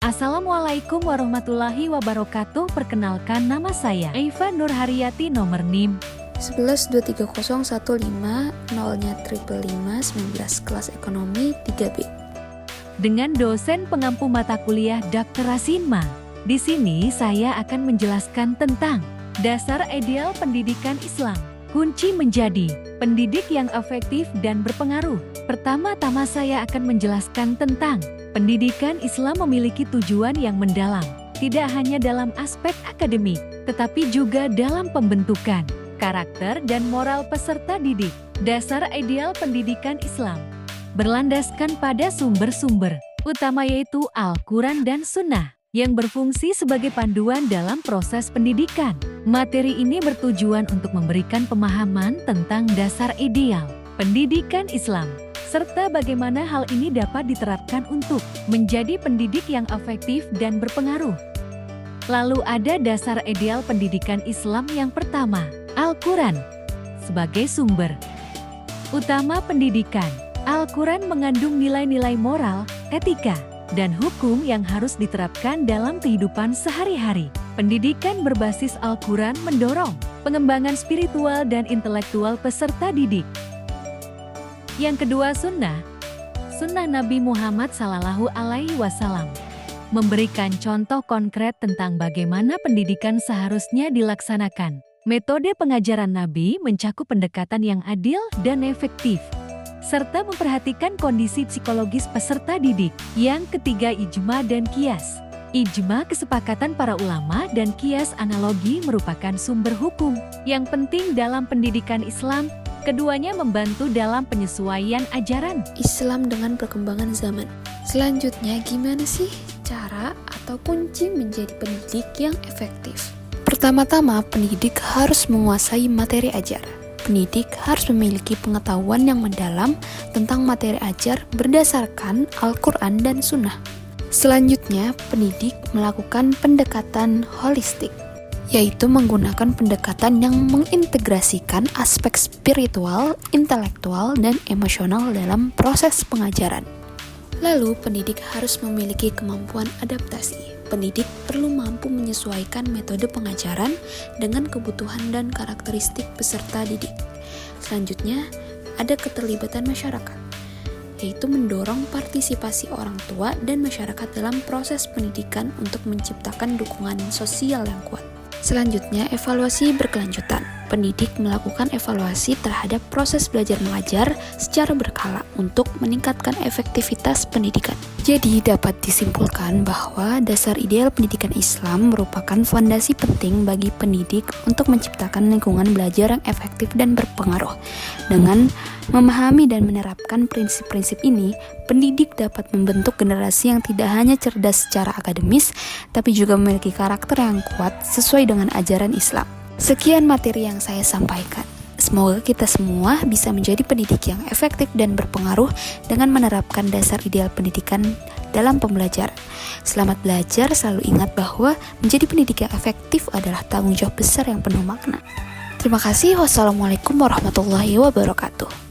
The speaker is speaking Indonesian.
Assalamualaikum warahmatullahi wabarakatuh. Perkenalkan, nama saya Eva Nurharyati, nomor NIM 11230150 0-nya 555 kelas ekonomi 3B. dengan dosen pengampu mata kuliah Dr. Rasinma. Di sini saya akan menjelaskan tentang dasar ideal pendidikan Islam. Kunci menjadi pendidik yang efektif dan berpengaruh. Pertama-tama saya akan menjelaskan tentang pendidikan Islam memiliki tujuan yang mendalam, tidak hanya dalam aspek akademik, tetapi juga dalam pembentukan karakter dan moral peserta didik. Dasar ideal pendidikan Islam berlandaskan pada sumber-sumber utama yaitu Al-Quran dan Sunnah yang berfungsi sebagai panduan dalam proses pendidikan. Materi ini bertujuan untuk memberikan pemahaman tentang dasar ideal pendidikan Islam, serta bagaimana hal ini dapat diterapkan untuk menjadi pendidik yang efektif dan berpengaruh. Lalu ada dasar ideal pendidikan Islam yang pertama, Al-Quran sebagai sumber utama pendidikan. Al-Quran mengandung nilai-nilai moral, etika, dan hukum yang harus diterapkan dalam kehidupan sehari-hari. Pendidikan berbasis Al-Quran mendorong pengembangan spiritual dan intelektual peserta didik. Yang kedua, Sunnah Nabi Muhammad SAW memberikan contoh konkret tentang bagaimana pendidikan seharusnya dilaksanakan. Metode pengajaran Nabi mencakup pendekatan yang adil dan efektif, serta memperhatikan kondisi psikologis peserta didik. Yang ketiga, ijma dan qiyas. Ijma kesepakatan para ulama dan qiyas analogi merupakan sumber hukum yang penting dalam pendidikan Islam. Keduanya membantu dalam penyesuaian ajaran Islam dengan perkembangan zaman. Selanjutnya, gimana sih cara atau kunci menjadi pendidik yang efektif? Pertama-tama, pendidik harus menguasai materi ajar. Pendidik harus memiliki pengetahuan yang mendalam tentang materi ajar berdasarkan Al-Quran dan Sunnah. Selanjutnya, pendidik melakukan pendekatan holistik, yaitu menggunakan pendekatan yang mengintegrasikan aspek spiritual, intelektual, dan emosional dalam proses pengajaran. Lalu, pendidik harus memiliki kemampuan adaptasi. Pendidik perlu mampu menyesuaikan metode pengajaran dengan kebutuhan dan karakteristik peserta didik. Selanjutnya, ada keterlibatan masyarakat, yaitu mendorong partisipasi orang tua dan masyarakat dalam proses pendidikan untuk menciptakan dukungan sosial yang kuat. Selanjutnya, evaluasi berkelanjutan. Pendidik melakukan evaluasi terhadap proses belajar mengajar secara berkala untuk meningkatkan efektivitas pendidikan. Jadi, dapat disimpulkan bahwa dasar ideal pendidikan Islam merupakan fondasi penting bagi pendidik untuk menciptakan lingkungan belajar yang efektif dan berpengaruh. Dengan memahami dan menerapkan prinsip-prinsip ini, pendidik dapat membentuk generasi yang tidak hanya cerdas secara akademis, tapi juga memiliki karakter yang kuat sesuai dengan ajaran Islam. Sekian materi yang saya sampaikan. Semoga kita semua bisa menjadi pendidik yang efektif dan berpengaruh dengan menerapkan dasar ideal pendidikan dalam pembelajaran. Selamat belajar, selalu ingat bahwa menjadi pendidik yang efektif adalah tanggung jawab besar yang penuh makna. Terima kasih. Wassalamualaikum warahmatullahi wabarakatuh.